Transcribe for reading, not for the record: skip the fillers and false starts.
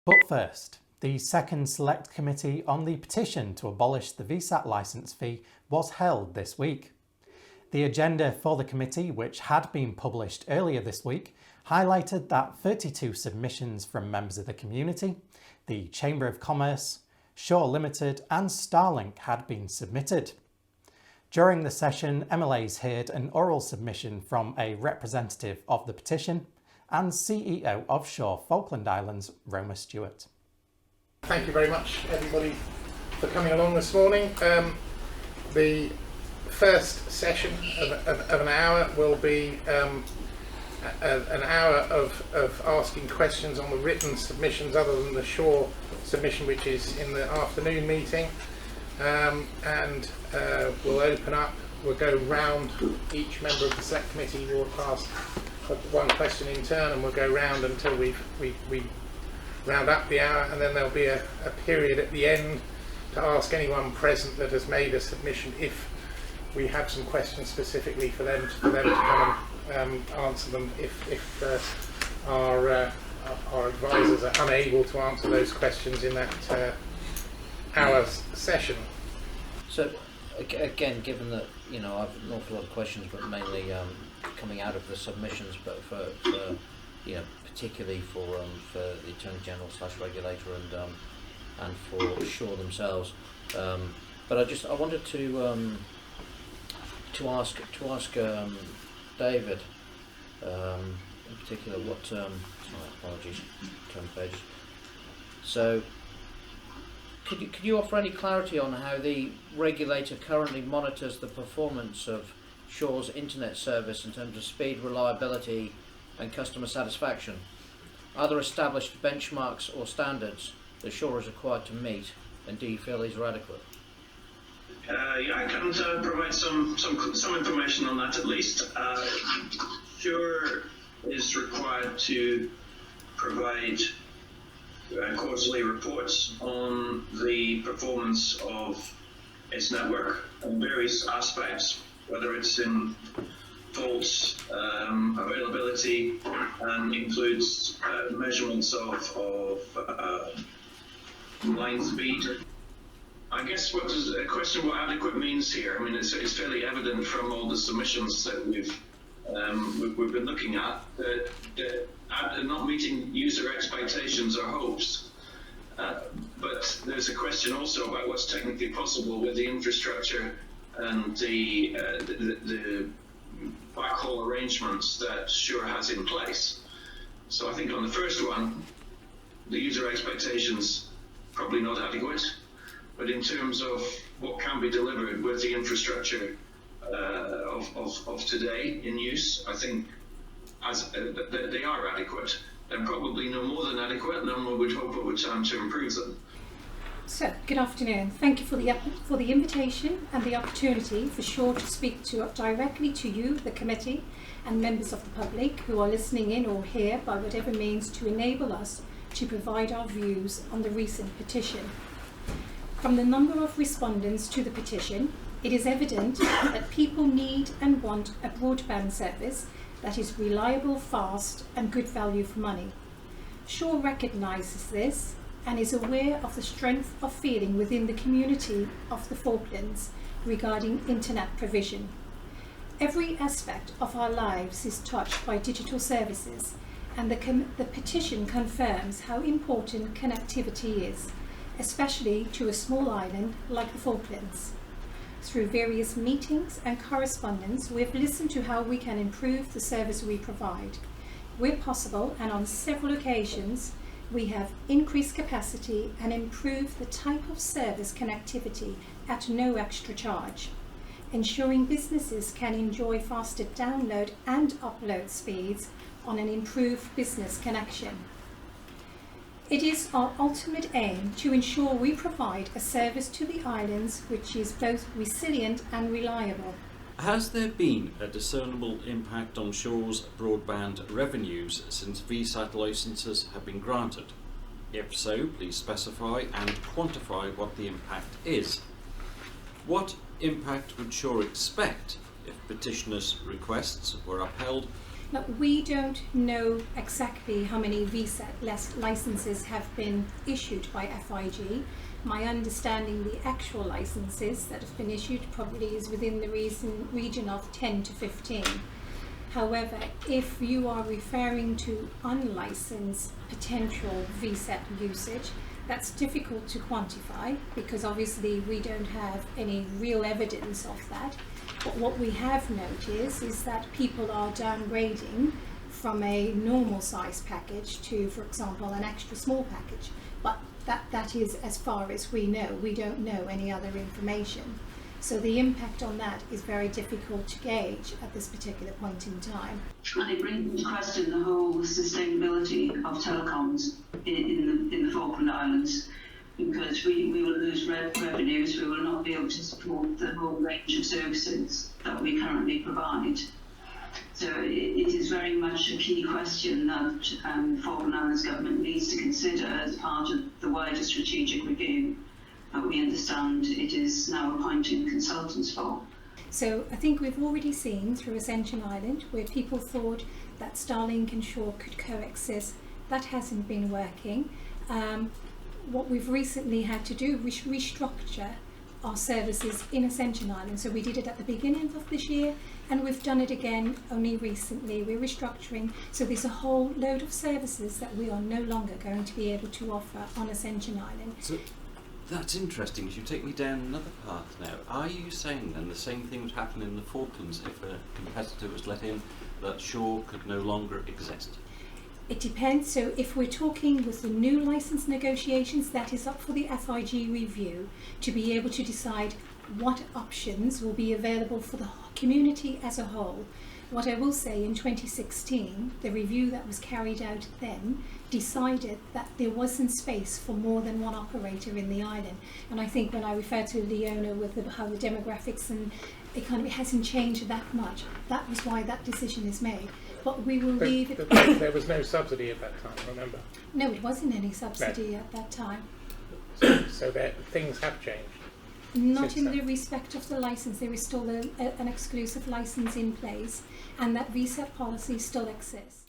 But first, the second Select Committee on the petition to abolish the VSAT licence fee was held this week. The agenda for the committee, which had been published earlier this week, highlighted that 32 submissions from members of the community, the Chamber of Commerce, Shaw Limited and Starlink had been submitted. During the session, MLAs heard an oral submission from a representative of the petition and CEO of Shaw Falkland Islands, Roma Stewart. Thank you very much, everybody, for coming along this morning. The first session of an hour will be an hour of asking questions on the written submissions other than the Shaw submission, which is in the afternoon meeting. We'll open up, we'll go round, each member of the Select Committee will ask one question in turn, and we'll go round until we round up the hour, and then there'll be a period at the end to ask anyone present that has made a submission if we have some questions specifically for them to come and answer them if our advisors are unable to answer those questions in that hour's session. So again, given that I have an awful lot of questions, but mainly coming out of the submissions, but for particularly for the Attorney General / regulator and for Shaw themselves. But I wanted to ask David in particular what apologies, turn pages. So could you offer any clarity on how the regulator currently monitors the performance of Shaw's internet service in terms of speed, reliability and customer satisfaction? Are there established benchmarks or standards that Shaw is required to meet, and do you feel these are adequate? Yeah, I can provide some information on that at least. Shaw is required to provide quarterly reports on the performance of its network in various aspects, whether it's in faults, availability, and includes measurements of line speed. I guess what adequate means here? I mean, it's fairly evident from all the submissions that we've been looking at that not meeting user expectations or hopes. But there's a question also about what's technically possible with the infrastructure and the backhaul arrangements that Shaw has in place. So I think on the first one, the user expectations probably not adequate. But in terms of what can be delivered with the infrastructure of today in use, I think they are adequate. They're probably no more than adequate, and then we would hope over time to improve them. So, good afternoon. Thank you for the invitation and the opportunity for Shaw to speak directly to you, the committee, and members of the public who are listening in or here by whatever means to enable us to provide our views on the recent petition. From the number of respondents to the petition, it is evident that people need and want a broadband service that is reliable, fast, and good value for money. Shaw recognises this and is aware of the strength of feeling within the community of the Falklands regarding internet provision. Every aspect of our lives is touched by digital services, and the petition confirms how important connectivity is, especially to a small island like the Falklands. Through various meetings and correspondence, we have listened to how we can improve the service we provide. Where possible, and on several occasions, we have increased capacity and improved the type of service connectivity at no extra charge, ensuring businesses can enjoy faster download and upload speeds on an improved business connection. It is our ultimate aim to ensure we provide a service to the islands which is both resilient and reliable. Has there been a discernible impact on Shaw's broadband revenues since VSAT licences have been granted? If so, please specify and quantify what the impact is. What impact would Shaw expect if petitioners' requests were upheld? Now, we don't know exactly how many VSAT licenses have been issued by FIG. My understanding, the actual licenses that have been issued probably is within the region of 10 to 15. However, if you are referring to unlicensed potential VSAT usage, that's difficult to quantify because obviously we don't have any real evidence of that. But what we have noticed is that people are downgrading from a normal size package to, for example, an extra small package. But that is as far as we know. We don't know any other information. So the impact on that is very difficult to gauge at this particular point in time. And it brings into question the whole sustainability of telecoms in the Falkland Islands, because we will lose revenues, we will not be able to support the whole range of services that we currently provide. So it is very much a key question that Falkland Islands Government needs to consider as part of the wider strategic review that we understand it is now appointing consultants for. So I think we've already seen through Ascension Island where people thought that Starlink and Shore could coexist. That hasn't been working. What we've recently had to do is restructure our services in Ascension Island. So we did it at the beginning of this year and we've done it again only recently. We're restructuring. So there's a whole load of services that we are no longer going to be able to offer on Ascension Island. So that's interesting. You take me down another path now. Are you saying then the same thing would happen in the Falklands if a competitor was let in, that Shore could no longer exist? It depends. So if we're talking with the new license negotiations, that is up for the FIG review to be able to decide what options will be available for the community as a whole. What I will say, in 2016, the review that was carried out then decided that there wasn't space for more than one operator in the island. And I think when I refer to Leona with how the demographics and economy hasn't changed that much, that was why that decision is made. But we will leave it. There was no subsidy at that time, remember? No, it wasn't any subsidy at that time. So things have changed. Not in the respect of the license. There is still an exclusive license in place, and that VSAT policy still exists.